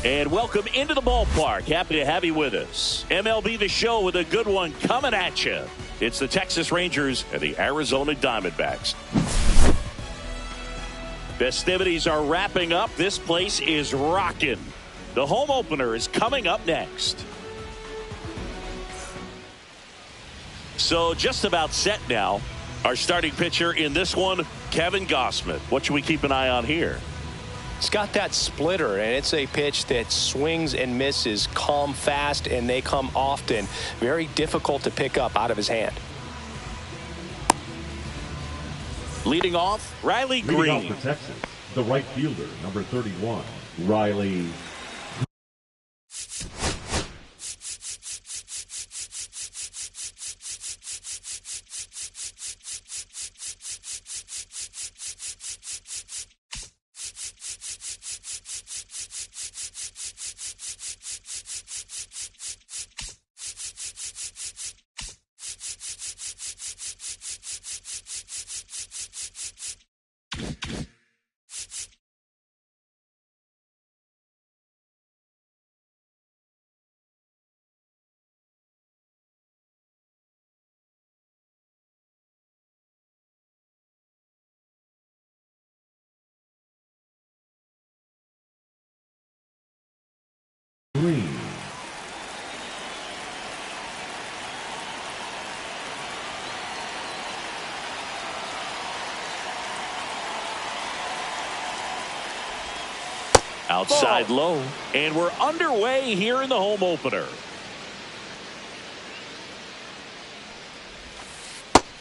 And welcome into the ballpark. Happy to have you with us. MLB The Show with a good one coming at you. It's the Texas Rangers and the Arizona Diamondbacks. Festivities are wrapping up. This place is rocking. The home opener is coming up next. So just about set now. Our starting pitcher in this one, Kevin Gausman. What should we keep an eye on here? It's got that splitter, and it's a pitch that swings and misses, come fast, and they come often. Very difficult to pick up out of his hand. Leading off, Riley Green. Leading off for Texas, the right fielder, number 31, Riley. Green. Outside low. And we're underway here in the home opener.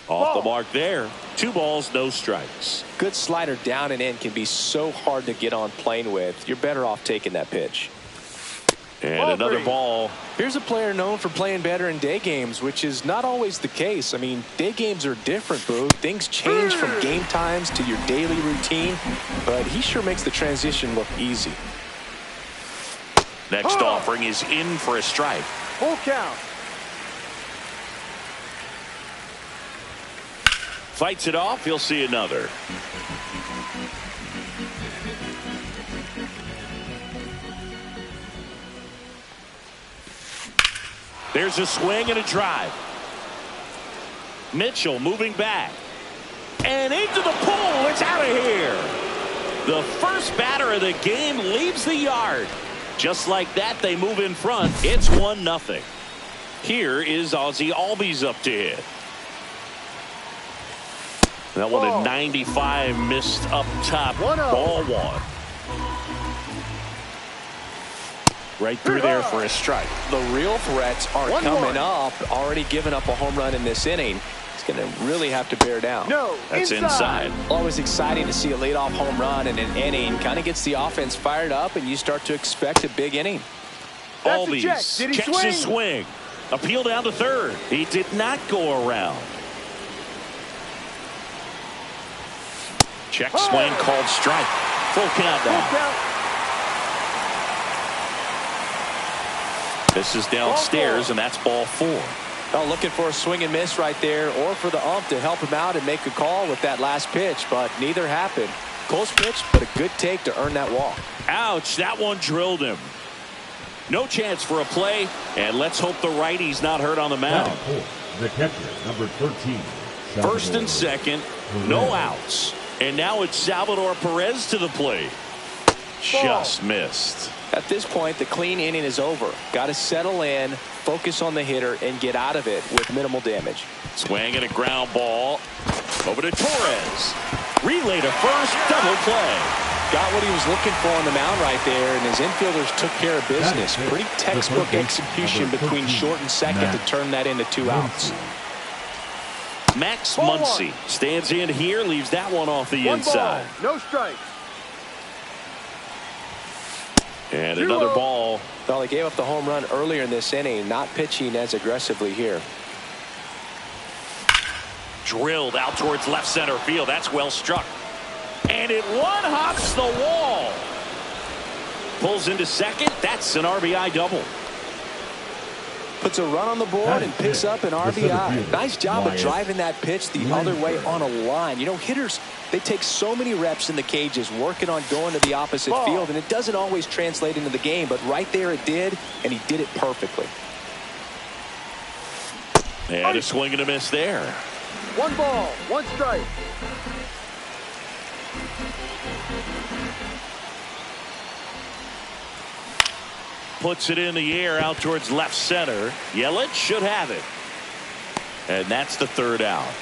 Off the mark there. 2 balls, no strikes. Good slider down and in can be so hard to get on plane with. You're better off taking that pitch. And another ball. Here's a player known for playing better in day games, which is not always the case. I mean, day games are different, bro. Things change from game times to your daily routine, but he sure makes the transition look easy. Next offering is in for a strike. Full count. Fights it off. He'll see another. There's a swing and a drive. Mitchell moving back. And into the pool. It's out of here. The first batter of the game leaves the yard. Just like that, they move in front. It's 1-0. Here is Ozzie Albies up to hit. That one at 95, missed up top. Ball 1. Right through there for a strike. The real threats are coming up. Already given up a home run in this inning. He's going to really have to bear down. No, that's inside. Always exciting to see a leadoff home run in an inning. Kind of gets the offense fired up, and you start to expect a big inning. Albies checks his swing. Appeal down to third. He did not go around. Check swing called strike. Full count now. This is downstairs, and that's ball 4. Well, looking for a swing and miss right there, or for the ump to help him out and make a call with that last pitch, but neither happened. Close pitch, but a good take to earn that walk. Ouch, that one drilled him. No chance for a play, and let's hope the righty's not hurt on the mound. The catcher, number 13. First and second, no outs. And now it's Salvador Perez to the plate. Just missed. At this point, the clean inning is over. Got to settle in, focus on the hitter, and get out of it with minimal damage. Swing and a ground ball. Over to Torres. Relay to first, double play. Got what he was looking for on the mound right there, and his infielders took care of business. Pretty textbook execution between short and second to turn that into 2 outs. Max Muncy stands in here, leaves that one off the inside. No strikes. And another ball. Well, he gave up the home run earlier in this inning, not pitching as aggressively here. Drilled out towards left center field. That's well struck. And it one-hops the wall. Pulls into second. That's an RBI double. Puts a run on the board and picks up an RBI. Nice job of driving that pitch the other way on a line. You know, hitters They take so many reps in the cages working on going to the opposite field, and it doesn't always translate into the game, but right there it did, and he did it perfectly. And a swing and a miss there. 1 ball, 1 strike. Puts it in the air out towards left center. Yelich should have it. And that's the 3rd out.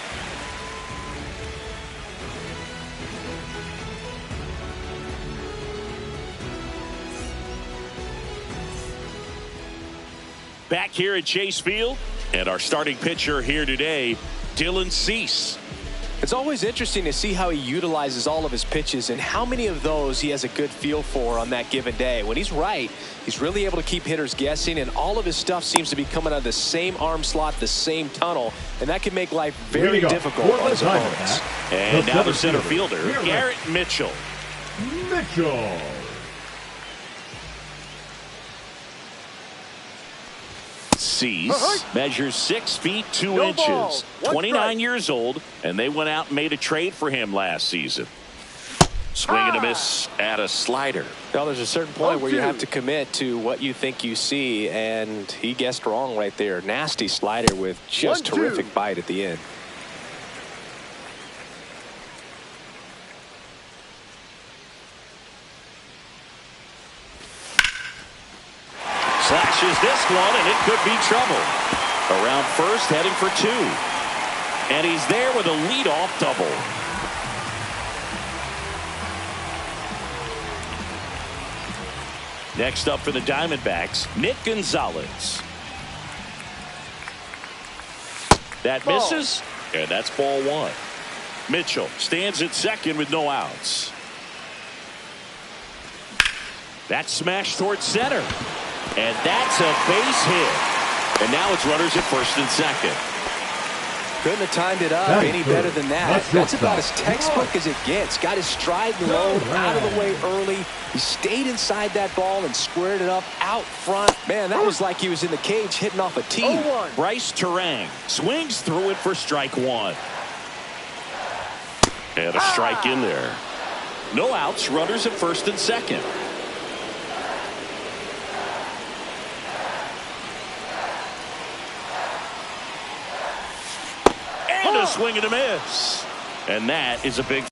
Back here at Chase Field, and our starting pitcher here today, Dylan Cease. It's always interesting to see how he utilizes all of his pitches and how many of those he has a good feel for on that given day. When he's right, he's really able to keep hitters guessing, and all of his stuff seems to be coming out of the same arm slot, the same tunnel, and that can make life very difficult on his opponents. And now the center fielder, Garrett Mitchell. Cease measures 6 feet 2 inches, 29 years old, and they went out and made a trade for him last season. Swing and a miss at a slider. Well, there's a certain point where you have to commit to what you think you see, and he guessed wrong right there. Nasty slider with just terrific bite at the end. Slashes this one, and it could be trouble. Around first, heading for 2. And he's there with a leadoff double. Next up for the Diamondbacks, Nick Gonzalez. That misses, and that's ball 1. Mitchell stands at second with no outs. That's smashed towards center. And that's a base hit. And now it's runners at first and second. Couldn't have timed it up any better than that. That's about as textbook as it gets. Got his stride low, out of the way early. He stayed inside that ball and squared it up out front. Man, that was like he was in the cage hitting off a tee. Bryce Terang swings through it for strike 1. And a strike in there. No outs, runners at first and second. And a swing and a miss. And that is a big.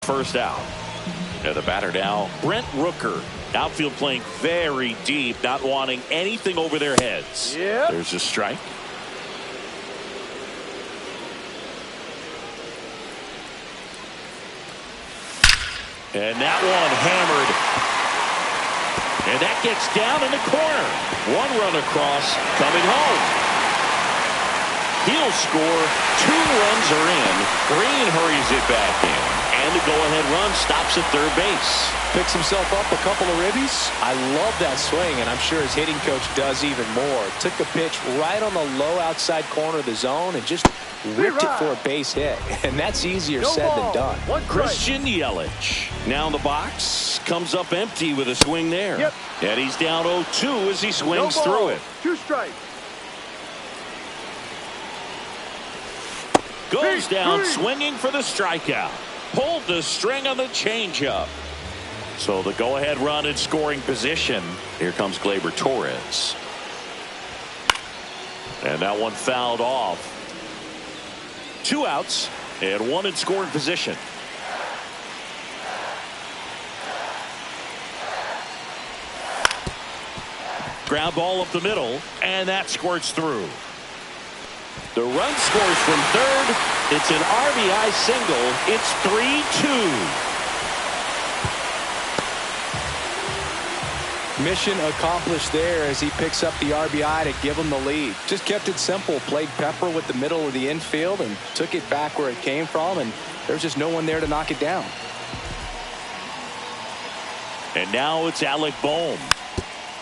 First out. And the batter now, Brent Rooker. Outfield playing very deep, not wanting anything over their heads. There's a strike. And that one hammered. And that gets down in the corner. 1 run across, coming home. He'll score. 2 runs are in. Green hurries it back in. And the go-ahead run stops at third base. Picks himself up a couple of ribbies. I love that swing, and I'm sure his hitting coach does even more. Took a pitch right on the low outside corner of the zone and just ripped it for a base hit. And that's easier said than done. Christian Yelich now in the box. Comes up empty with a swing there. And he's down 0-2 as he swings through it. 2 strikes. Goes down swinging for the strikeout. Pulled the string on the changeup. So the go-ahead run in scoring position. Here comes Gleyber Torres. And that one fouled off. 2 outs and 1 in scoring position. Ground ball up the middle, and that squirts through. The run scores from third. It's an RBI single. It's 3-2. Mission accomplished there as he picks up the RBI to give him the lead. Just kept it simple. Played pepper with the middle of the infield and took it back where it came from, and there's just no one there to knock it down. And now it's Alec Bohm.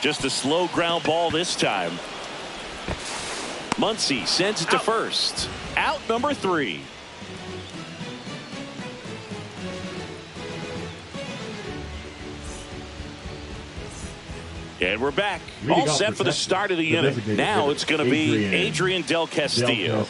Just a slow ground ball this time. Muncy sends it to first. Out number 3. And we're back. All set for the start of the inning. Now it's going to be Adrian Del Castillo.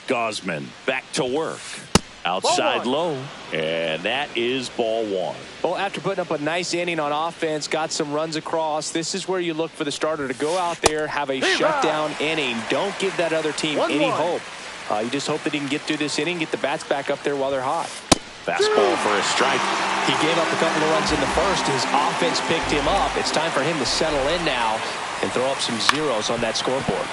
Gausman back to work. Outside low. And that is ball 1. Well, after putting up a nice inning on offense, got some runs across, this is where you look for the starter to go out there, have a shutdown inning. Don't give that other team any hope. You just hope that he can get through this inning, get the bats back up there while they're hot. Fastball for a strike. He gave up a couple of runs in the first. His offense picked him up. It's time for him to settle in now and throw up some zeros on that scoreboard.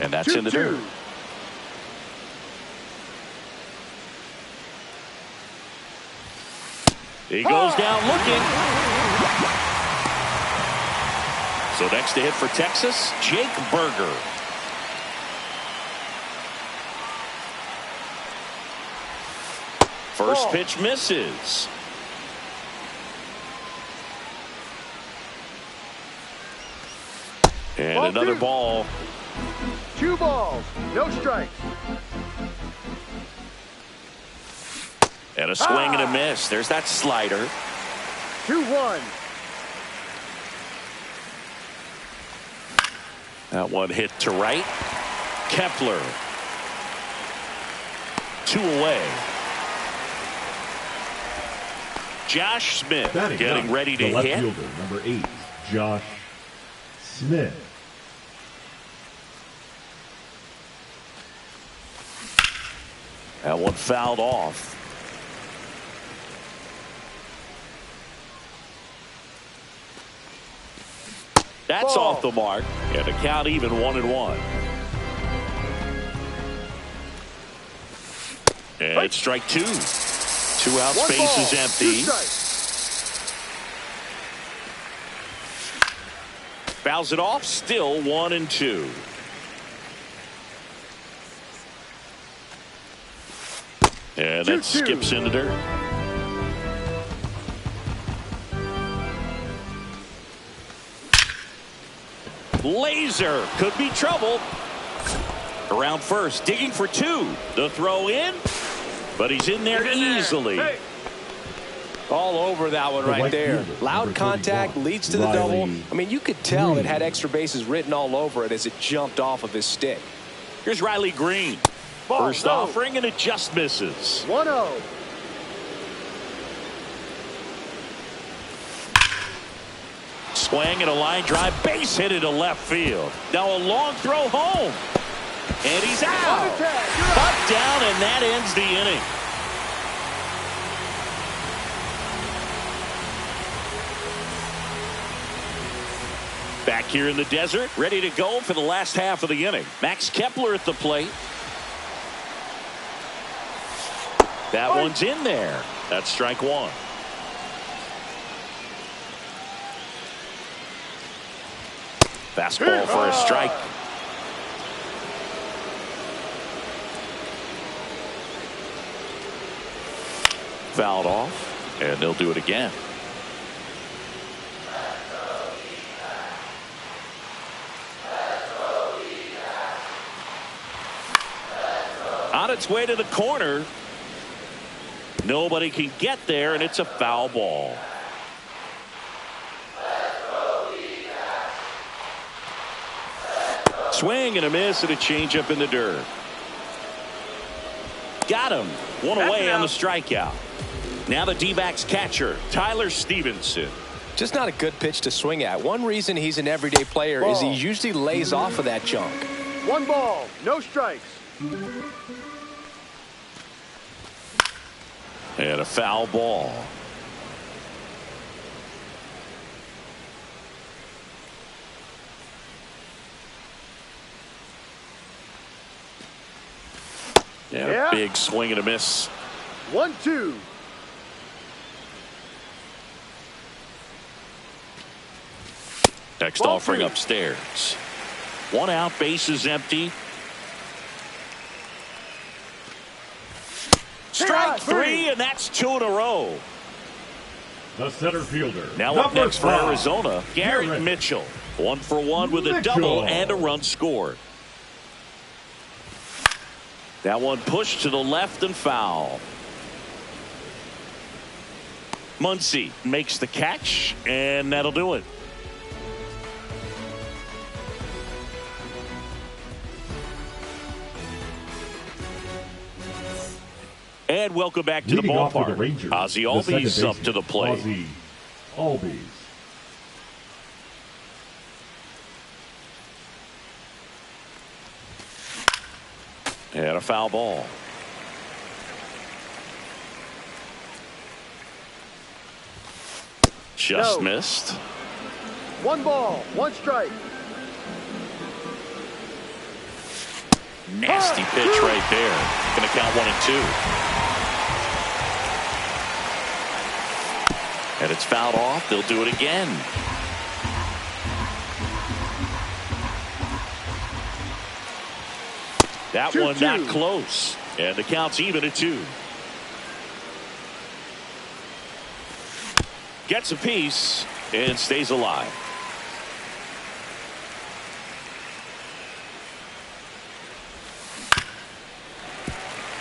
And that's in the dirt. He goes down looking. So next to hit for Texas, Jake Berger. First pitch misses. And another ball. 2 balls, no strikes. And a swing and a miss. There's that slider. 2-1. That one hit to right. Kepler. 2 away. Josh Smith getting ready to left hit. fielder, number 8, Josh Smith. That one fouled off. That's off the mark. And the count even 1-1. And it's strike 2. 2 out, space is empty. Fouls it off, still 1-2. And that skips in the dirt. Laser could be trouble. Around first, digging for 2. The throw in, but he's in there easily. Hey. All over that one right there. Loud contact leads to the double. I mean, you could tell it had extra bases written all over it as it jumped off of his stick. Here's Riley Green. First offering, and it just misses. 1-0. Swing and a line drive, base hit into left field. Now a long throw home. And he's out. Up, down, and that ends the inning. Back here in the desert, ready to go for the last half of the inning. Max Kepler at the plate. That one's in there. That's strike 1. Fastball for a strike. Fouled off, and they'll do it again. on its way to the corner. Nobody can get there, and it's a foul ball. Swing and a miss and a changeup in the dirt. Got him. One away on the strikeout. Now the D-backs catcher, Tyler Stevenson. Just not a good pitch to swing at. One reason he's an everyday player is he usually lays off of that junk. 1 ball, no strikes. And a foul ball. And a big swing and a miss. 1-2. Next offering upstairs. 1 out, bases empty. Strike 3, and that's 2 in a row. The center fielder. Now up next for Arizona, Garrett Mitchell. 1 for 1 with a double and a run scored. That one pushed to the left and foul. Muncy makes the catch, and that'll do it. And welcome back to the ballpark. Ozzie Albies up to the plate. Ozzie Albies. And a foul ball. Just missed. 1 ball, 1 strike. Nasty pitch right there. Going to count 1 and 2. And it's fouled off. They'll do it again. That one not close. And the count's even at 2. Gets a piece and stays alive.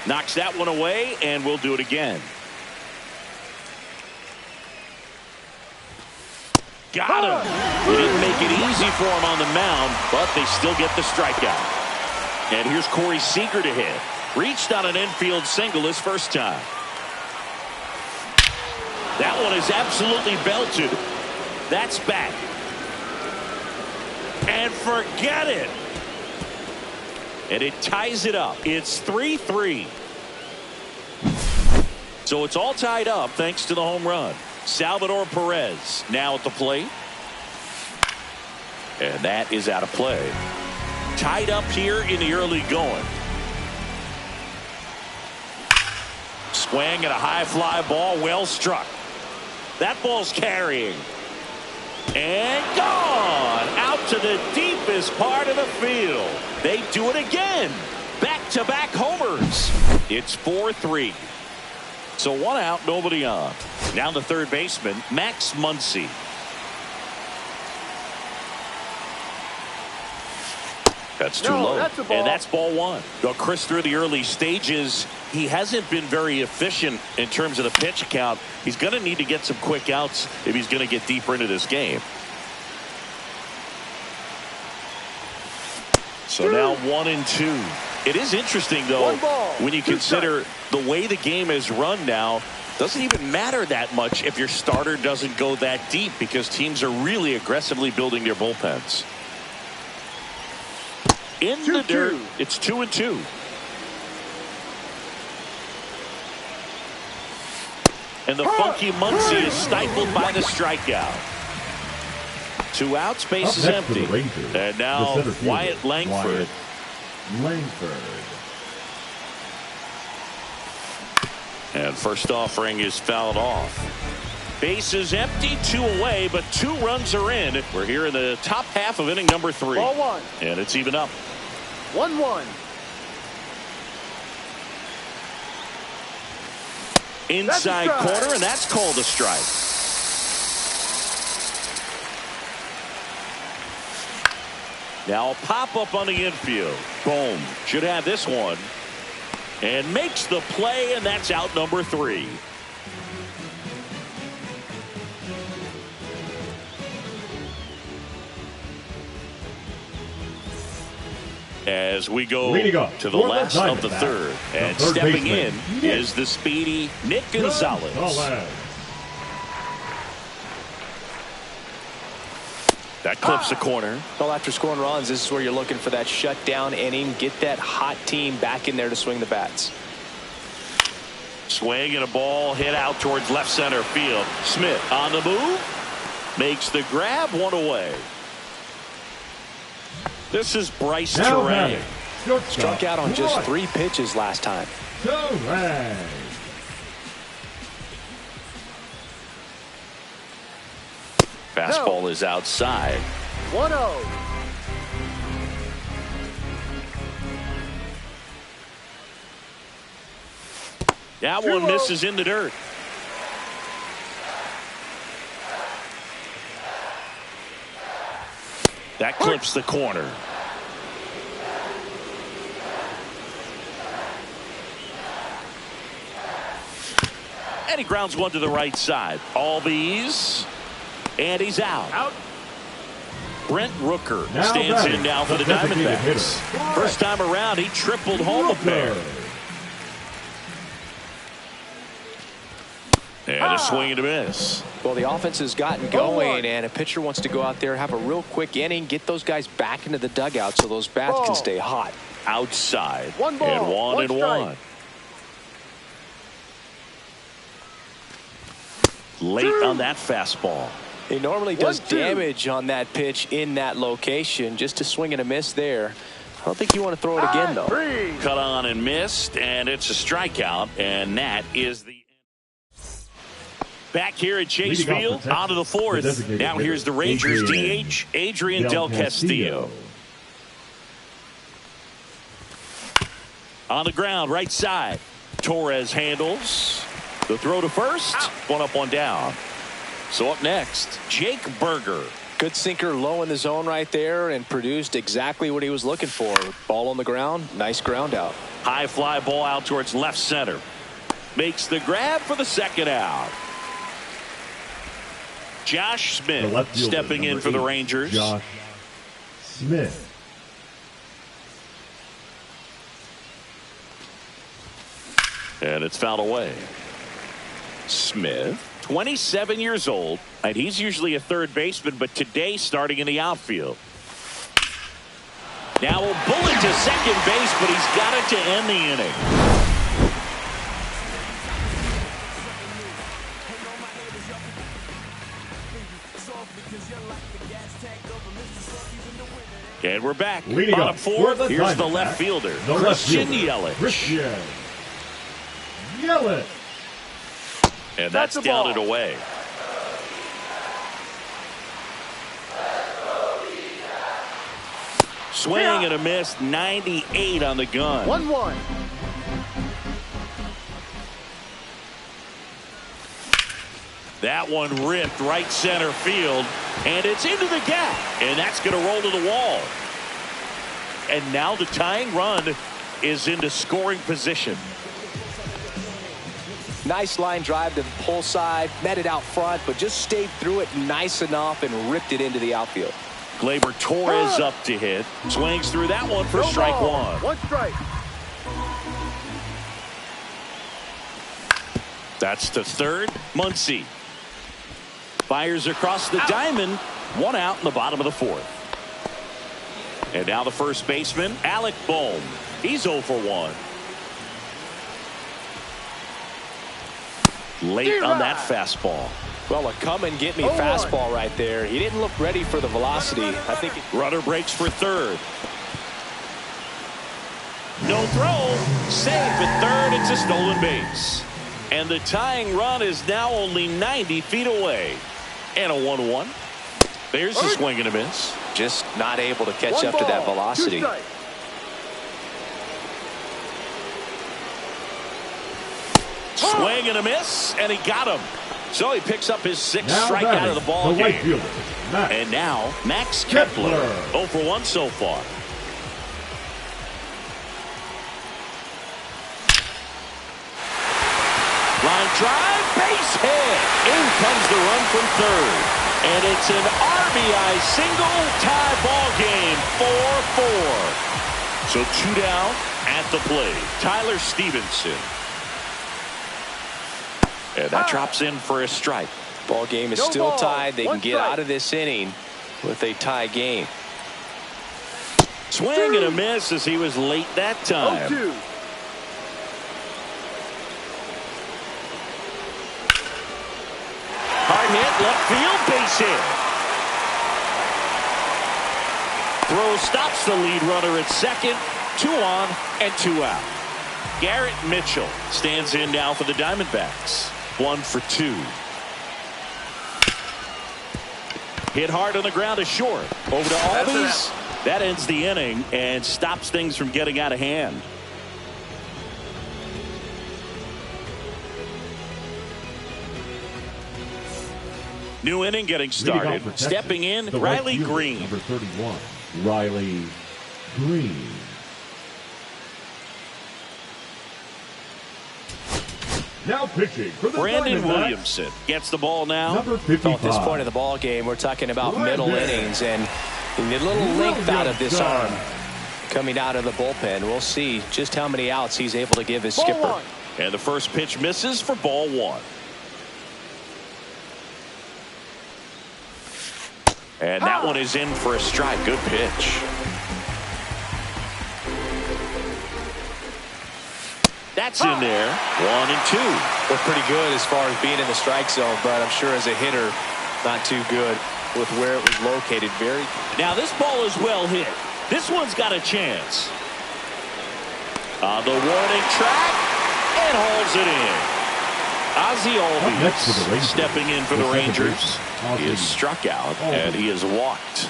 Knocks that one away, and we'll do it again. Got him. They didn't make it easy for him on the mound, but they still get the strikeout. And here's Corey Seager to hit. Reached on an infield single his first time. That one is absolutely belted. That's back. And forget it. And it ties it up. It's 3-3. So it's all tied up thanks to the home run. Salvador Perez now at the plate. And that is out of play. Tied up here in the early going. Swing at a high fly ball, well struck. That ball's carrying. And gone out to the deepest part of the field. They do it again. Back-to-back homers. It's 4-3. So 1 out, nobody on. Now the third baseman, Max Muncy. That's too low. And that's ball 1. Well, Chris, through the early stages, he hasn't been very efficient in terms of the pitch count. He's going to need to get some quick outs if he's going to get deeper into this game. So now 1 and 2. It is interesting, though, when you consider the way the game is run now. Doesn't even matter that much if your starter doesn't go that deep, because teams are really aggressively building their bullpens. In the dirt, it's 2 and 2. And the funky Muncy is stifled by the strikeout. 2 outs, base is empty. And now Wyatt Langford. And first offering is fouled off. Base is empty, 2 away, but 2 runs are in. We're here in the top half of inning number 3. Ball 1. And it's even up. 1-1. Inside corner, and that's called a strike. Now a pop up on the infield. Boom. Should have this one. and makes the play, and that's out number 3. As we go to the last of the third, and stepping in is the speedy Nick Gonzalez. That clips the corner. Well, after scoring runs, this is where you're looking for that shutdown inning. Get that hot team back in there to swing the bats. Swing and a ball hit out towards left center field. Smith on the move. Makes the grab, 1 away. This is Bryce Terang. Struck out on just 3 pitches last time. Fastball is outside. 1-0. That one misses in the dirt. That clips the corner. And he grounds one to the right side. All these. And he's out. Brent Rooker stands in now for the Diamondbacks. First time around, he tripled home a pair. And a swing and a miss. Well, the offense has gotten going, and a pitcher wants to go out there, have a real quick inning, get those guys back into the dugout so those bats can stay hot. Outside. 1 ball, and 1 and 1. Late on that fastball. He normally does damage on that pitch in that location. Just a swing and a miss there. I don't think you want to throw it again, though. Cut on and missed, and it's a strikeout, and that is the back here at Chase Field, out of the 4th. Now here's the Rangers DH, Adrian Del Castillo. On the ground, right side. Torres handles. The throw to first. 1 up, 1 down. So up next, Jake Berger. Good sinker low in the zone right there and produced exactly what he was looking for. Ball on the ground, nice ground out. High fly ball out towards left center. Makes the grab for the second out. Josh Smith stepping in for the Rangers. Josh Smith. And it's fouled away. Smith, 27 years old, and he's usually a third baseman, but today starting in the outfield. Now a bullet to second base, but he's got it to end the inning. And we're back. Bottom 4, here's the left fielder, Christian Yelich. And that's down and away. Swing and a miss, 98 on the gun. 1-1. That one ripped right center field, and it's into the gap, and that's going to roll to the wall. And now the tying run is into scoring position. Nice line drive to the pull side, met it out front, but just stayed through it nice enough and ripped it into the outfield. Gleyber Torres up to hit. Swings through that one for strike 1. 1 strike. That's the third. Muncy fires across the diamond. 1 out in the bottom of the 4th. And now the first baseman, Alec Bohm. He's 0 for 1. Late on that fastball. Well, a come and get me fastball right there. He didn't look ready for the velocity. I think runner breaks for third. No throw. Safe at third. It's a stolen base. And the tying run is now only 90 feet away. And a 1-1. There's a swing and a miss. Just not able to catch up to that velocity. Swing and a miss, and he got him. So he picks up his 6th strikeout of the ball game. And now Max Kepler, 0 for 1 so far. drive, base hit. In comes the run from third. And it's an RBI single, tie ball game, 4-4. So 2 down at the plate. Tyler Stevenson. And that drops in for a strike. Ball game is still tied. They can get out of this inning with a tie game. Swing and a miss as he was late that time. 0-2. Hard hit, left field, base hit. Throw stops the lead runner at second. 2 on and 2 out. Garrett Mitchell stands in now for the Diamondbacks. 1 for 2. Hit hard on the ground to short. Over to Albies. That ends the inning and stops things from getting out of hand. New inning getting started. Stepping in, Riley Green. Number 31, Riley Green. Now pitching for the Brandon Diamondbacks, Williamson gets the ball now. number So 55. at this point of the ball game, we're talking about middle innings, and you need a little length out of this Williamson. arm coming out of the bullpen. We'll see just how many outs he's able to give his Ball skipper. 1. And the first pitch misses for ball 1. And that one is in for a strike. Good pitch. That's in there. 1 and 2. Look pretty good as far as being in the strike zone, but I'm sure as a hitter, not too good with where it was located. Very. Now this ball is well hit. This one's got a chance. On the warning track and hauls it in. Ozzie next for the Albies Rangers, stepping in for the the second Rangers. baseman, He is Ozzie struck out and he is walked.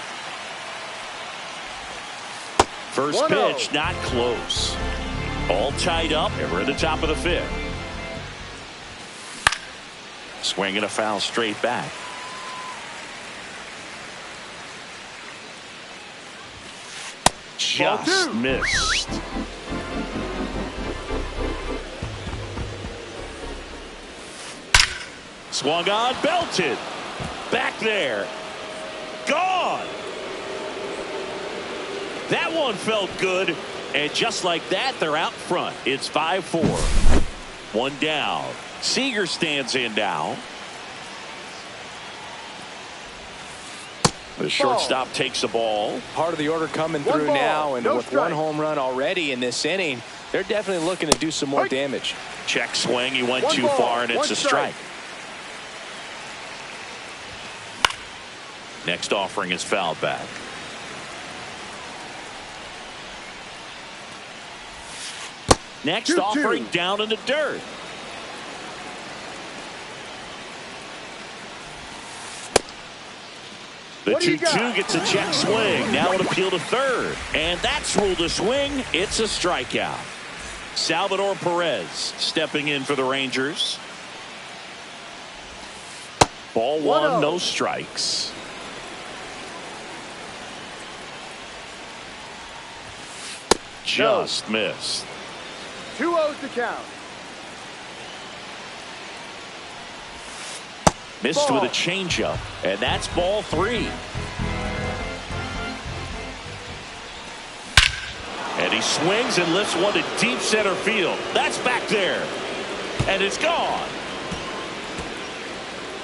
First 1-0. pitch not close. All tied up and we're at the top of the 5th. Swinging a foul straight back. Just 2. missed. Swung on, belted. Back there. Gone. That one felt good. And just like that, they're out front. It's 5-4. 1 down. Seager stands in now. The shortstop takes the ball. Part of the order coming One through ball, now, and no with strike. 1 home run already in this inning, they're definitely looking to do some more damage. Check swing. He went 1 too ball, far, and it's 1 a strike. Next offering is fouled back. Next 2-2. offering down in the dirt. The What do you 2-2 got? gets a check swing. Now an appeal to third. And that's ruled a swing. It's a strikeout. Salvador Perez stepping in for the Rangers. Ball 1, 1-0. no strikes. Just missed. 2-0 to count. Missed Ball. with a changeup. And that's ball 3. And he swings and lifts one to deep center field. That's back there. And it's gone.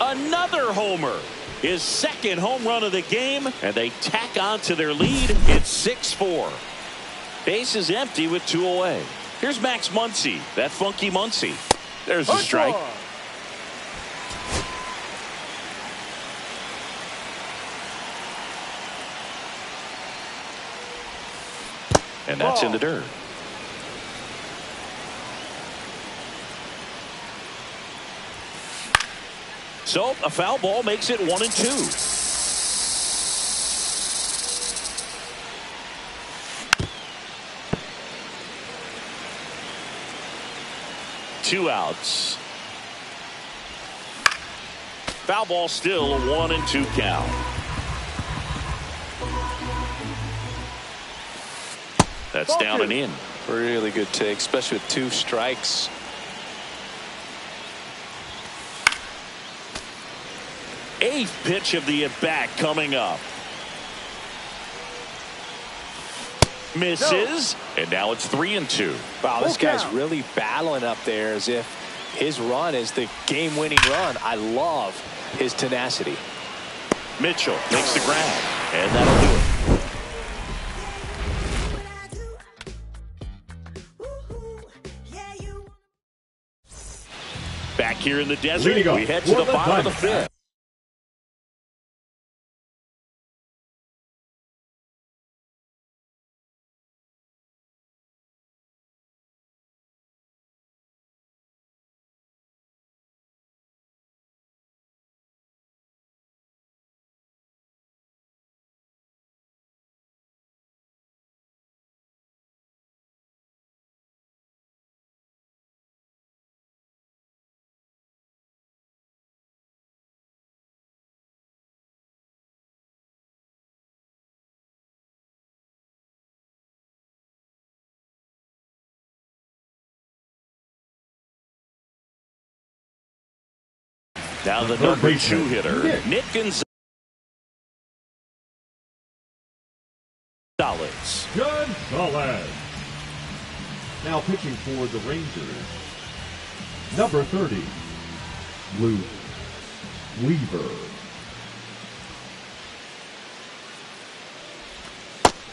Another homer. His second home run of the game. And they tack on to their lead. It's 6-4. Base is empty with 2 away. Here's Max Muncy. That funky Muncy. There's a strike. And that's in the dirt. So a foul ball makes it 1 and 2. Two outs. Foul ball still a 1 and 2 count. That's down and in. Really good take, especially with 2 strikes. Eighth pitch of the at-bat coming up. Misses, and now it's 3-2. Wow, this guy's really battling up there as if his run is the game-winning run. I love his tenacity. Mitchell makes the grab, and that'll do it. Back here in the desert, we head to the bottom of the fifth. Now the number 2 hitter, Nick Gonzalez. Gonzalez. Now pitching for the Rangers, number 30, Luke Weaver.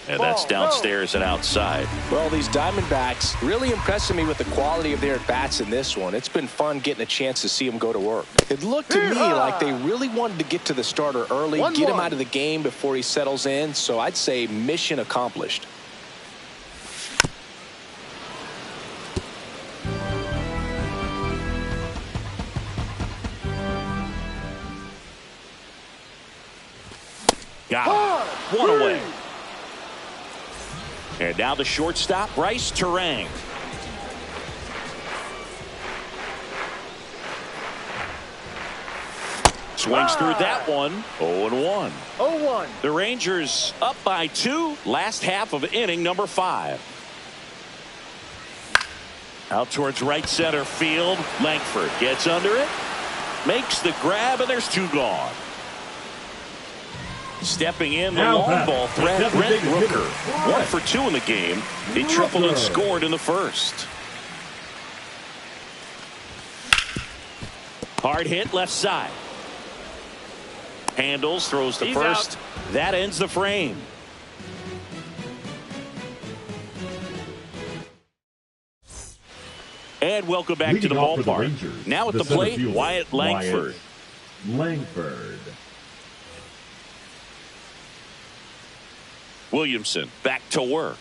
And that's downstairs and outside. Well, these Diamondbacks really impressing me with the quality of their at-bats in this one. It's been fun getting a chance to see them go to work. It looked to me like they really wanted to get to the starter early, get him out of the game before he settles in. So I'd say mission accomplished. Got it. One away. And now the shortstop, Bryce Terang. Swings through that one. 0-1. 0-1. The Rangers up by 2. Last half of inning number 5. Out towards right center field. Langford gets under it. Makes the grab, and there's 2 gone. Stepping in, the long ball threat, Brent Rooker. 1 for 2 in the game. He tripled and scored in the first. Hard hit left side. Handles, throws to first. That ends the frame. And welcome back to the ballpark. Now at the plate, Wyatt Langford. Williamson back to work.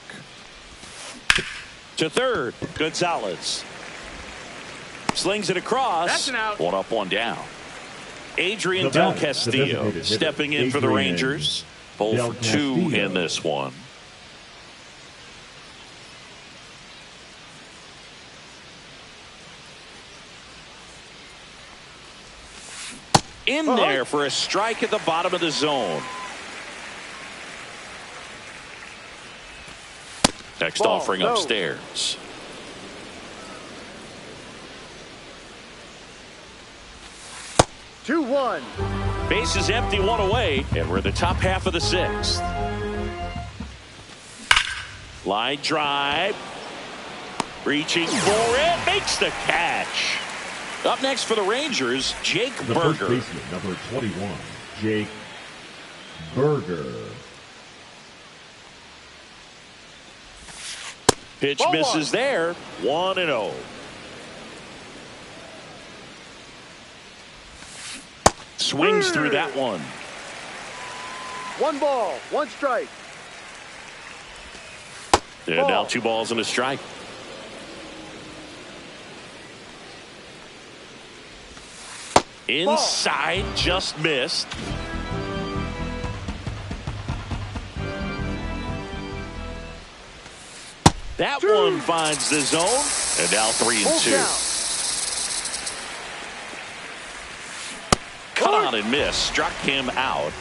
To third, Gonzalez. Slings it across. That's an out. 1 up, 1 down. Adrian Del Castillo stepping in for the Rangers. 0 for 2 in this one. In there for a strike at the bottom of the zone. Next offering upstairs. Two, 1. Base is empty, 1 away, and we're in the top half of the 6th. Line drive. Reaching for it. Makes the catch. Up next for the Rangers, Jake Burger. First baseman, number 21, Jake Burger. Pitch misses there. 1-0. Swings through that one. 1 ball, 1 strike. And now 2 balls and a strike. Inside, just missed. That one finds the zone, and now 3-2. Cut on and miss, struck him out.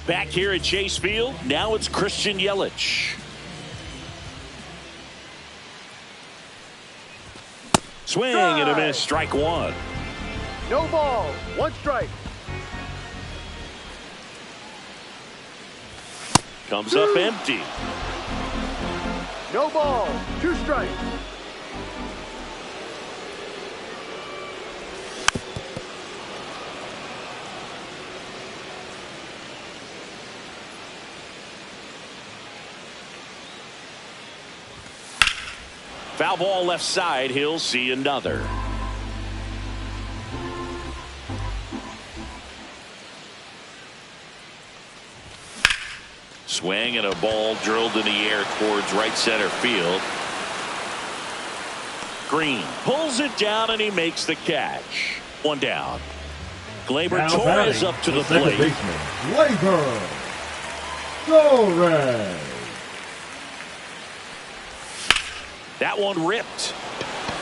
Back here at Chase Field, now it's Christian Yelich. Swing and a miss, strike 1. No ball. One strike. Comes up empty. No ball. Two strikes. Foul ball left side. He'll see another. Swing and a ball drilled in the air towards right center field. Green pulls it down and he makes the catch. One down. Gleyber Now Torres batting, up to the second plate. baseman, Gleyber Torres. That one ripped.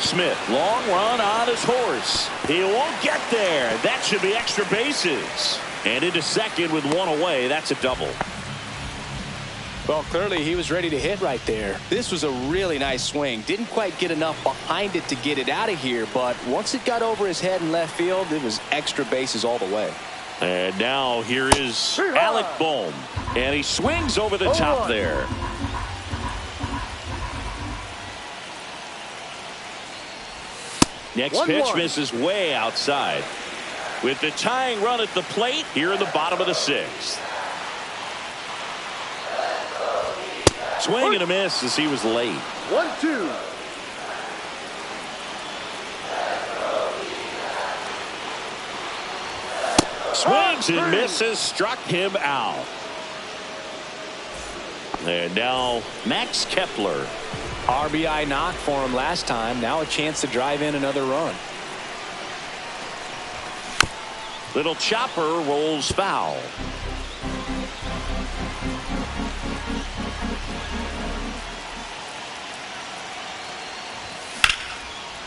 Smith, long run on his horse. He won't get there. That should be extra bases. And into second with one away. That's a double. Well, clearly he was ready to hit right there. This was a really nice swing. Didn't quite get enough behind it to get it out of here, but once it got over his head in left field, it was extra bases all the way. And now here is Alec Bohm. And he swings over the top there. Next pitch misses way outside. With the tying run at the plate here in the bottom of the sixth. Swing and a miss as he was late. 1-2. Swings and misses, struck him out. And now Max Kepler. RBI knock for him last time. Now a chance to drive in another run. Little chopper rolls foul.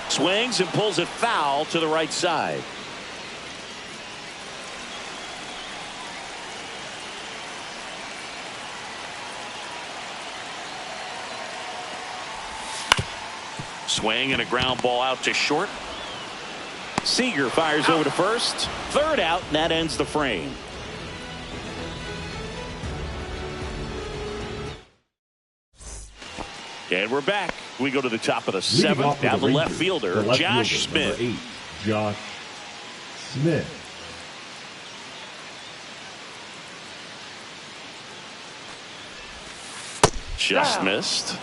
Swings and pulls it foul to the right side. Swing and a ground ball out to short. Seager fires over to first. Third out, and that ends the frame. And we're back. We go to the top of the seventh. Now the left fielder, Josh Smith. Number 8, Josh Smith. Just missed.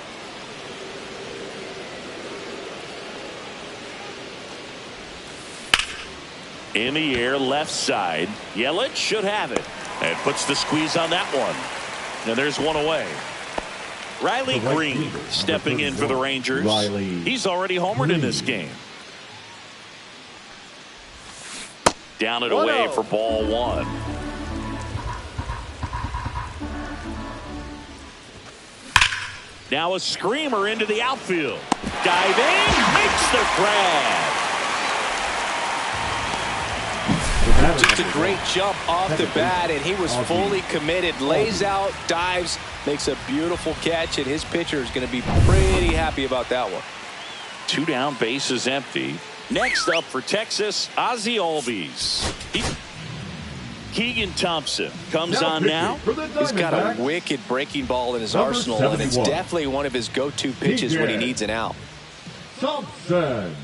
In the air, left side. Yelich should have it. And puts the squeeze on that one. And there's one away. Riley Green stepping in for the Rangers. He's already homered in this game. Down and away for ball one. Now a screamer into the outfield. Diving, makes the grab. Just a great jump off the bat, and he was fully committed. Lays out, dives, makes a beautiful catch, and his pitcher is going to be pretty happy about that one. 2 down, bases empty. Next up for Texas, Ozzie Albies. Keegan Thompson comes on now. He's got a wicked breaking ball in his arsenal, and it's definitely one of his go-to pitches when he needs an out. Thompson.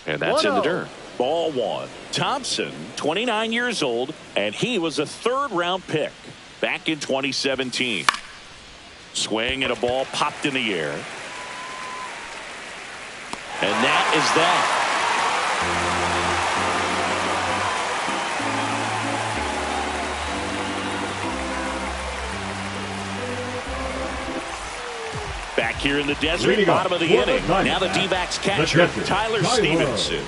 And that's in the dirt. Ball one. Thompson, 29 years old, and he was a third-round pick back in 2017. Swing and a ball popped in the air. And that is that. Back here in the desert, bottom of the inning. Now the D-backs catcher, Tyler Stevenson.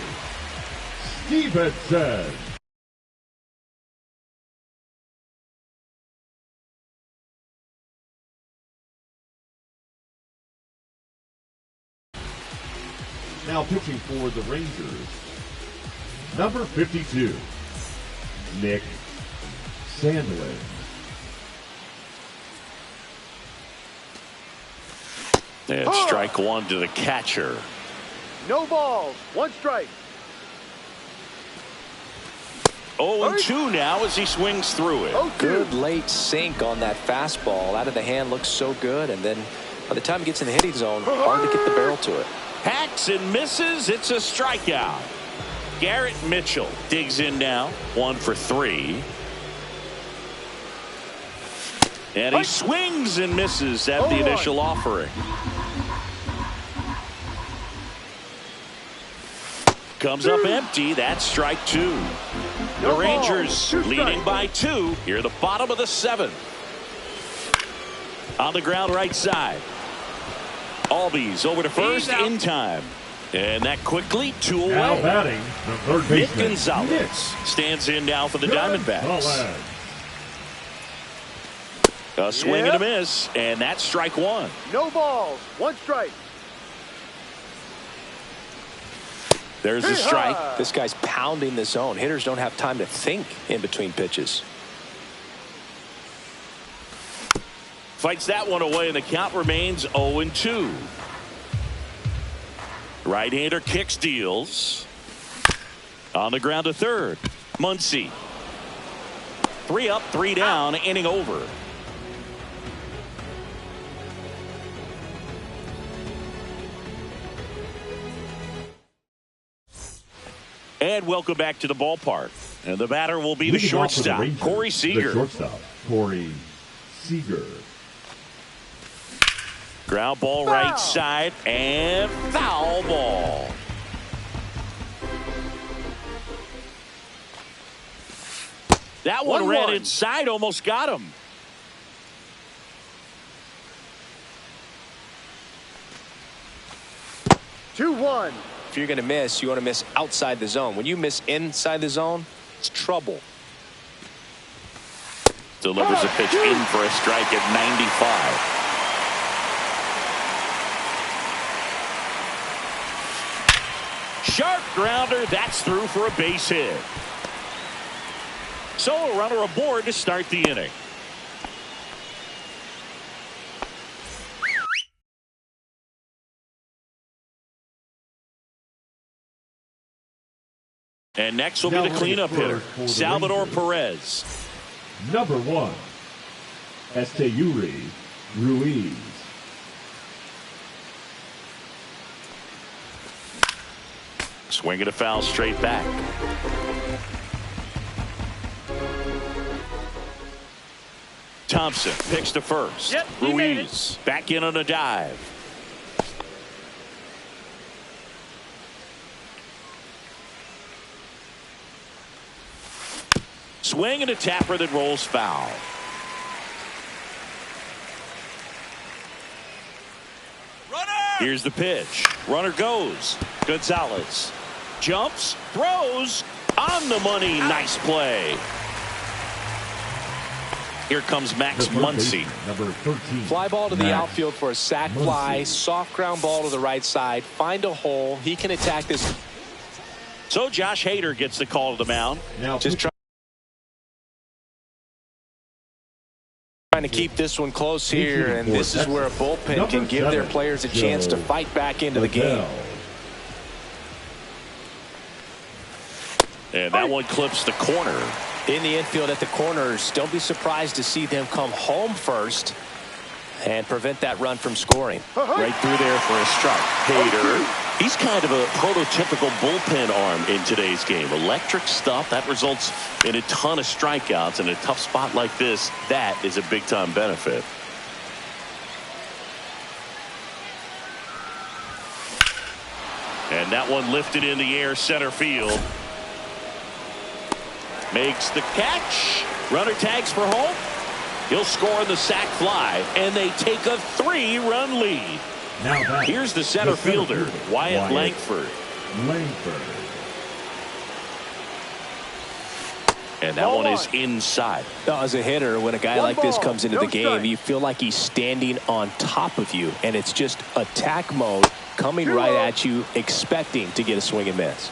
Now pitching for the Rangers, number 52, Nick Sandlin. And strike one to the catcher. No balls. One strike. 0-2 now as he swings through it. 0-2. Good late sink on that fastball. Out of the hand, looks so good. And then by the time he gets in the hitting zone, hard to get the barrel to it. Hacks and misses. It's a strikeout. Garrett Mitchell digs in now. 1 for 3. And he swings and misses at the initial offering. Comes up empty. That's strike 2. The Rangers leading by 2 here at the bottom of the 7th. On the ground right side. Albies over to first in time. And that quickly 2 away. Now batting, the third Nick baseman, Gonzalez stands in now for the Diamondbacks. A swing and a miss, and that's strike 1. No balls. One strike. There's a strike. This guy's pounding the zone. Hitters don't have time to think in between pitches. Fights that one away, and the count remains 0-2. Right-hander kicks, deals. On the ground to third. Muncy. 3 up, 3 down, inning over. And welcome back to the ballpark. And the batter will be the shortstop, Corey Seager. The shortstop, Corey Seager. Ground ball right side and foul ball. That one ran inside, almost got him. Two, 1. If you're going to miss, you want to miss outside the zone. When you miss inside the zone, it's trouble. Delivers a pitch in for a strike at 95. Sharp grounder. That's through for a base hit. So a runner aboard to start the inning. And next will be the cleanup hitter, Salvador Perez. Number 1, Esteury Ruiz. Swinging a foul straight back. Thompson picks to first. Ruiz back in on a dive. Swing and a tapper that rolls foul. Here's the pitch. Runner goes. Gonzalez jumps, throws, on the money. Nice play. Here comes Max Muncy. Number 13. Fly ball to the outfield for a sac fly. Soft ground ball to the right side. Find a hole. He can attack this. So Josh Hader gets the call to the mound. Now Just trying to keep this one close here, and this is where a bullpen can give their players a chance to fight back into the game. And that one clips the corner. In the infield at the corners, don't be surprised to see them come home first and prevent that run from scoring. Right through there for a strike. Hader, he's kind of a prototypical bullpen arm in today's game. Electric stuff that results in a ton of strikeouts. In a tough spot like this, that is a big-time benefit. And that one lifted in the air, center field. Makes the catch. Runner tags for home. He'll score on the sac fly, and they take a 3-run lead. Now here's the center fielder, Wyatt Langford. And that one is inside. Now, as a hitter, when a guy like this comes into the game, you feel like he's standing on top of you, and it's just attack mode coming right at you, expecting to get a swing and miss.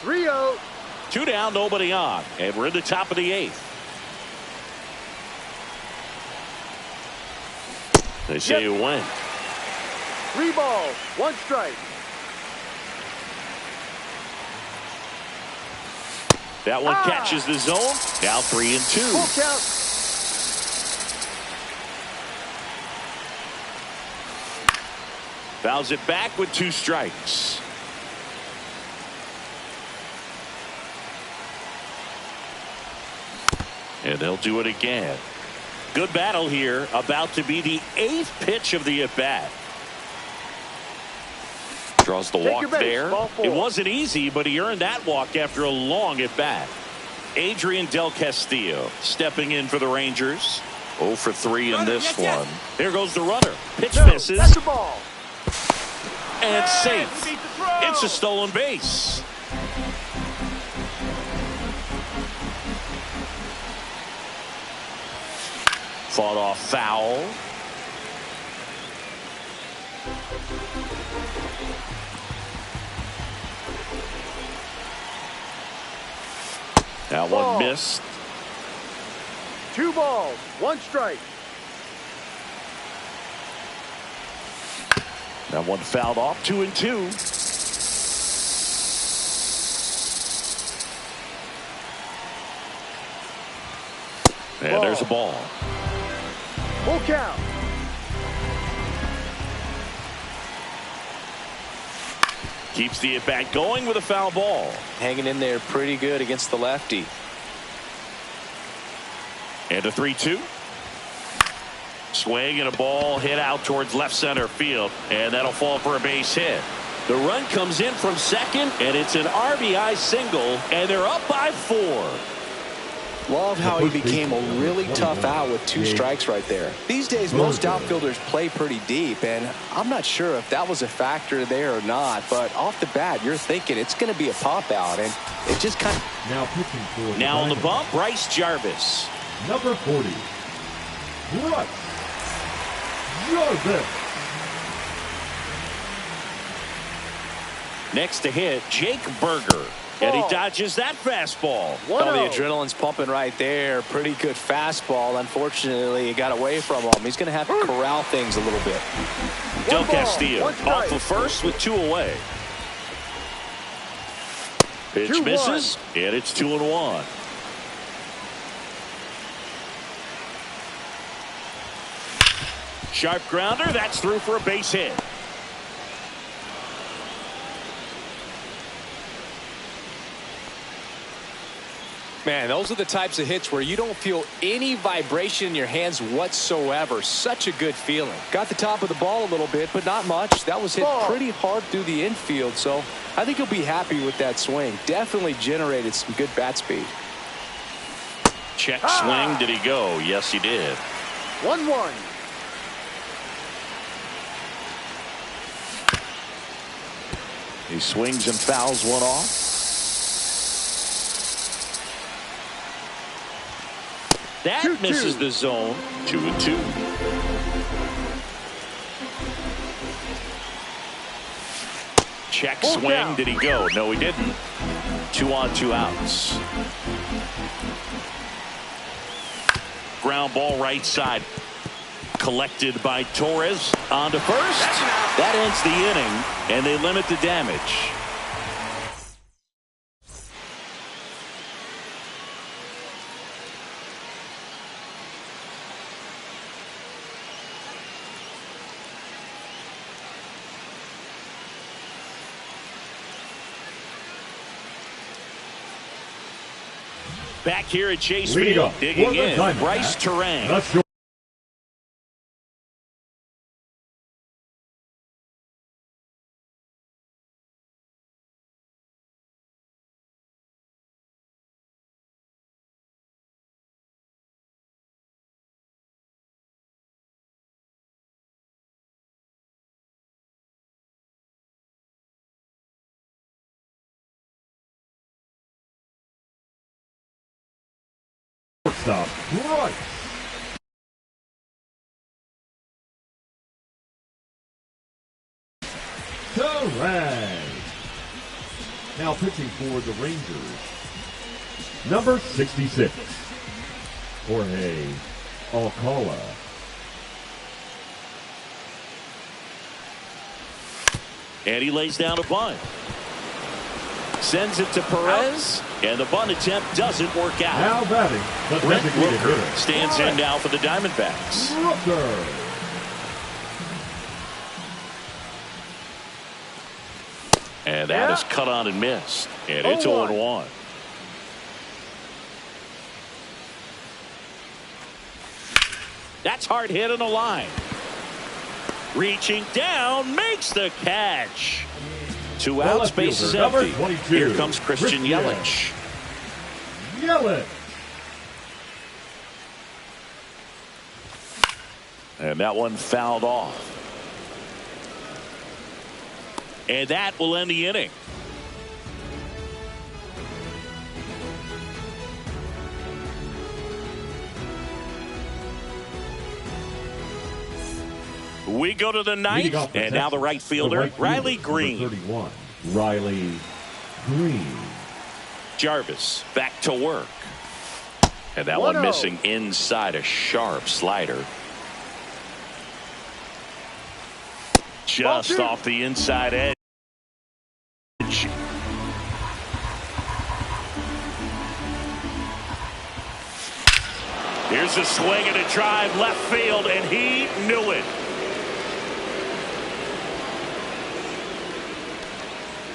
3-0. 2 down, nobody on, and we're in the top of the 8th. They say you win. 3 balls, 1 strike. That one catches the zone. Now 3-2. Full count. Fouls it back with 2 strikes. And they'll do it again. Good battle here. About to be the 8th pitch of the at-bat. Draws the walk there. It wasn't easy, but he earned that walk after a long at-bat. Adrian Del Castillo stepping in for the Rangers. 0 for 3 in this one. Here goes the runner. Pitch misses. That's the ball. And safe. It's a stolen base. Fought off foul. That one missed. 2 balls, 1 strike. That one fouled off. 2-2. And there's a ball. Full count. Keeps the at-bat going with a foul ball. Hanging in there pretty good against the lefty. And a 3-2. Swing and a ball hit out towards left center field. And that'll fall for a base hit. The run comes in from second, and it's an RBI single, and they're up by 4. Love how he became a really tough out with 2 strikes right there. These days, most outfielders play pretty deep, and I'm not sure if that was a factor there or not, but off the bat, you're thinking it's going to be a pop out, and it just kind of... Now pitching for Now on the bump, Bryce Jarvis. Number 40, Bryce Jarvis. Next to hit, Jake Berger. And he dodges that fastball. Oh, the adrenaline's pumping right there. Pretty good fastball. Unfortunately, it got away from him. He's going to have to corral things a little bit. Del Castillo off of first with 2 away. Pitch misses, and it's 2-1. Sharp grounder. That's through for a base hit. Man, those are the types of hits where you don't feel any vibration in your hands whatsoever. Such a good feeling. Got the top of the ball a little bit, but not much. That was hit pretty hard through the infield, so I think he'll be happy with that swing. Definitely generated some good bat speed. Check swing. Did he go? Yes, he did. 1-1. He swings and fouls one off. That misses the zone. 2-2. Check swing. Did he go? No, he didn't. 2 on, 2 outs. Ground ball right side. Collected by Torres. On to first. That ends the inning, and they limit the damage. Back here at Chase Field, digging in, Bryce Terang. Stop. Right. Terang. Now pitching for the Rangers. Number 66, Jorge Alcala. And he lays down a bunt. Sends it to Perez. And the bunt attempt doesn't work out. Now batting, the Brent designated Rooker hitter. stands in now for the Diamondbacks. Rooker. And that is cut on and missed. And it's 0-1. That's hard hit on the line. Reaching down, makes the catch. 2 outs, bases empty. 22, Here comes Christian Yelich. Yelich. And that one fouled off. And that will end the inning. We go to the ninth, and now the right fielder, Riley Green. 31, Riley Green. Jarvis back to work. And that one missing inside a sharp slider. Just off the inside edge. Here's a swing and a drive left field, and he knew it.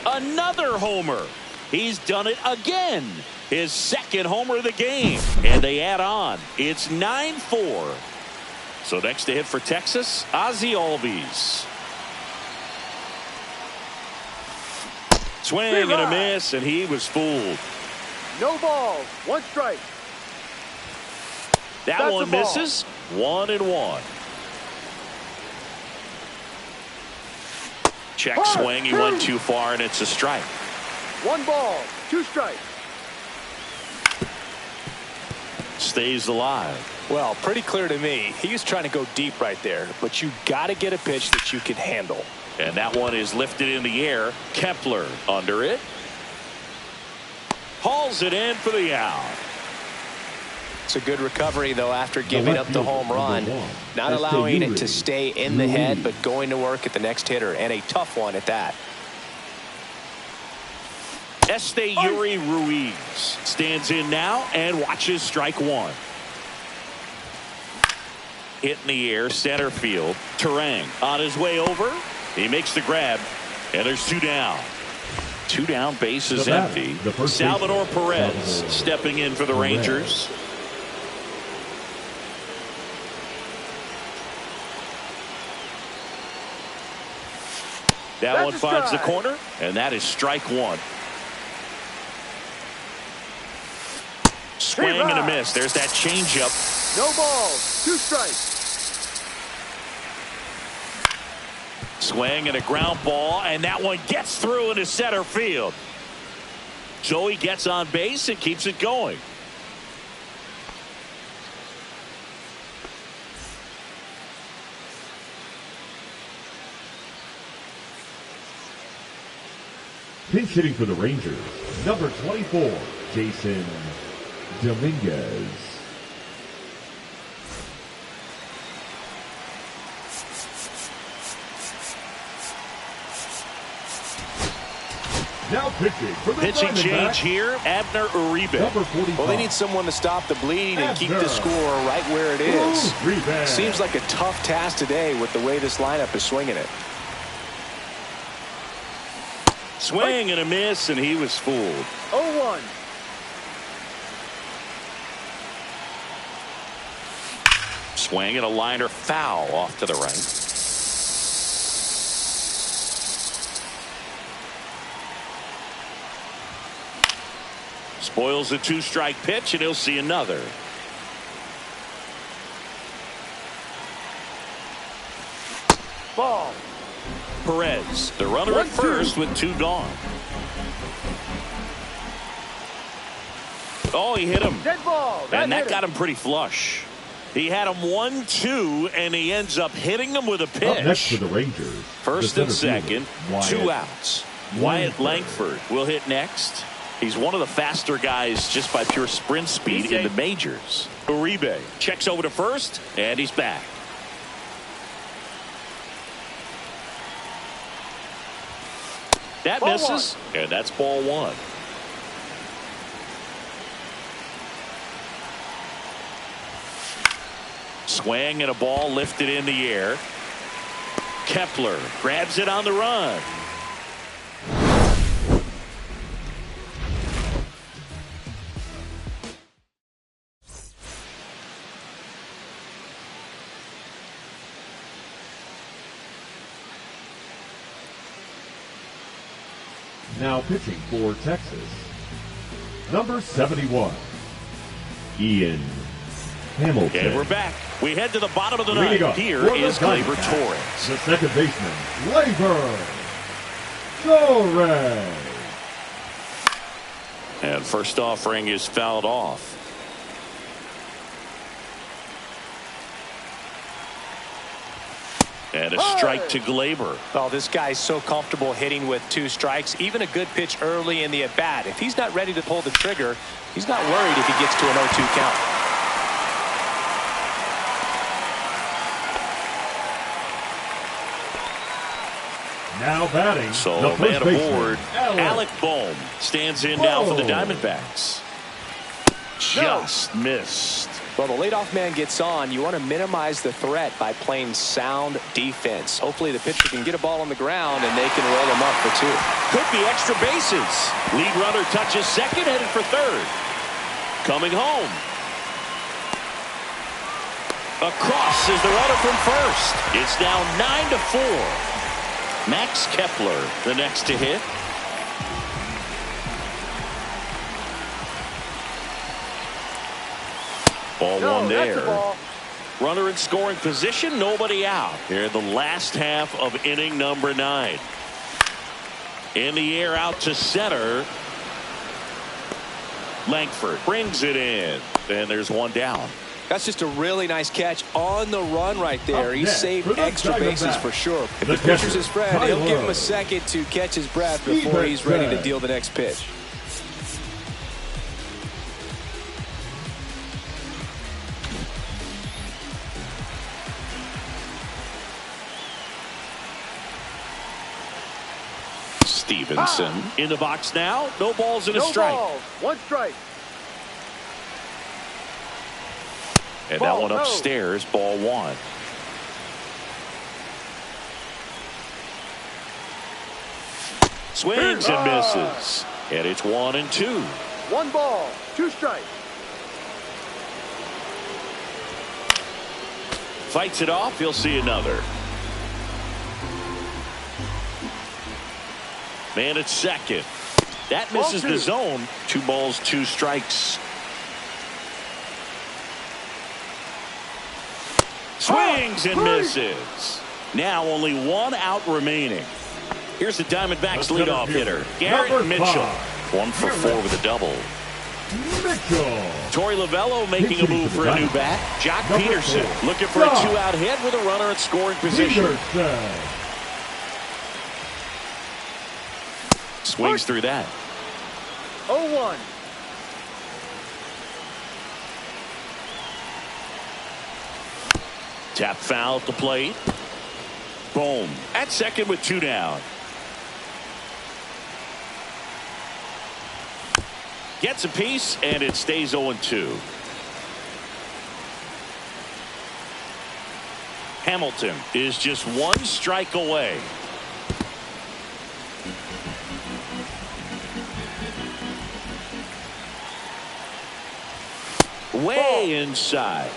Another homer. He's done it again. His second homer of the game. And they add on. It's 9-4. So next to hit for Texas, Ozzie Albies. Swing and a miss, and he was fooled. No balls. 1 strike. That one misses. 1-1. Check swing. He went too far, and it's a strike. 1 ball. 2 strikes. Stays alive. Well, pretty clear to me. He's trying to go deep right there, but you got to get a pitch that you can handle. And that one is lifted in the air. Kepler under it. Hauls it in for the out. It's a good recovery, though, after giving up the home run. Not allowing it to stay in the head, but going to work at the next hitter, and a tough one at that. Yuri Ruiz stands in now and watches strike 1. Hit in the air, center field. Terang on his way over. He makes the grab, and there's 2 down. 2 down, bases empty. Salvador Perez stepping in for the Rangers. That one finds the corner, and that is strike 1. Swing and a miss. There's that changeup. No balls. 2 strikes. Swing and a ground ball, and that one gets through into center field. So he gets on base and keeps it going. Pinch hitting for the Rangers, number 24, Jason Dominguez. Now pitching for the Pitching change here, Abner Uribe. Number 45. Well, they need someone to stop the bleed and keep the score right where it is. Uribe. Seems like a tough task today with the way this lineup is swinging it. Swing and a miss, and he was fooled. 0-1. Swing and a liner foul off to the right. Spoils a 2-strike pitch, and he'll see another. Ball. Perez, the runner at first with 2 gone. Oh, he hit him. Dead ball. And that got him pretty flush. He had him 1-2, and he ends up hitting him with a pitch. Up next for the Rangers. First and second, 2 outs. Wyatt Langford will hit next. He's one of the faster guys just by pure sprint speed in the majors. Uribe checks over to first, and he's back. That Ball misses, and that's ball one. Swing and a ball lifted in the air. Kepler grabs it on the run. Now pitching for Texas, number 71, Ian Hamilton. And we're back. We head to the bottom of the Leading ninth. up Here for the is Gleyber Diamondbacks, Torres. the second baseman, Gleyber Torres. And first offering is fouled off. And a strike to Gleyber. Oh, this guy's so comfortable hitting with 2 strikes. Even a good pitch early in the at-bat. If he's not ready to pull the trigger, he's not worried if he gets to an 0-2 count. Now batting, So the man first baseman, aboard, Alec Bohm stands in now for the Diamondbacks. Just missed. Well, the leadoff man gets on. You want to minimize the threat by playing sound defense. Hopefully the pitcher can get a ball on the ground and they can roll him up for 2. Could be extra bases. Lead runner touches second, headed for third. Coming home. Across is the runner from first. It's now 9-4. Max Kepler, the next to hit. Ball one there. Runner in scoring position, nobody out. Here in the last half of inning number 9. In the air out to center. Langford brings it in. And there's one down. That's just a really nice catch on the run right there. He saved extra bases for sure. If the pitcher's his friend, he'll give him a second to catch his breath before he's ready to deal the next pitch. Stevenson in the box now. No balls and a strike. No balls, 1 strike. And that one upstairs, ball 1. Swings and misses. And it's 1-2. 1 ball, 2 strikes. Fights it off. He'll see another. Man at second. That misses the zone. 2 balls, 2 strikes. Swings and misses. Now only 1 out remaining. Here's the Diamondbacks leadoff hitter, Garrett Mitchell. 1 for 4 with a double. Mitchell. Torey Lovullo making a move for a new bat. Jock Peterson looking for a 2-out hit with a runner at scoring position. Swings through that. 0-1. Tap foul at the plate. Boom. At second with 2 down. Gets a piece, and it stays 0-2. Hamilton is just 1 strike away. Way inside.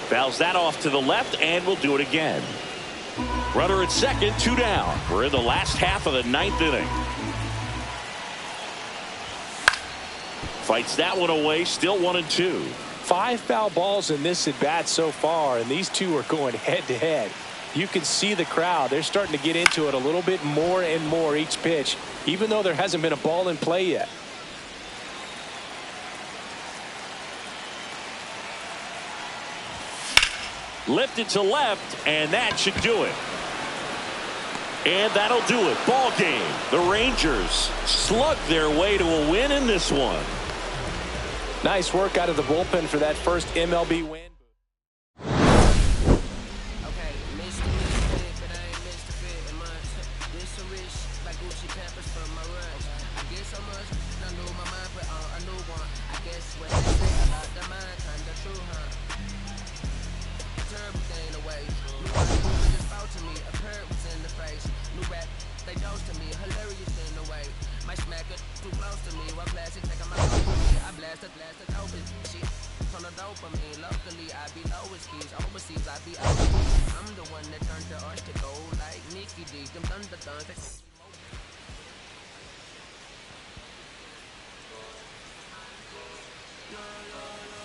Fouls that off to the left, and we'll do it again. Runner at second, 2 down. We're in the last half of the 9th inning. Fights that one away, still 1-2. 5 foul balls in this at bat so far, and these two are going head to head. You can see the crowd. They're starting to get into it a little bit more and more each pitch, even though there hasn't been a ball in play yet. Lifted to left, and that should do it. And that'll do it. Ball game. The Rangers slug their way to a win in this one. Nice work out of the bullpen for that first MLB win. New rap, they dose to me, hilarious in the way. My smack it too close to me. What blast it, take my I blast it, dope shit. On the dopamine, locally I be lowest keys. Overseas I be overseas. I'm the one that turned the arch to gold like Nicky D. Them thunder thuns. Yeah, yeah, yeah.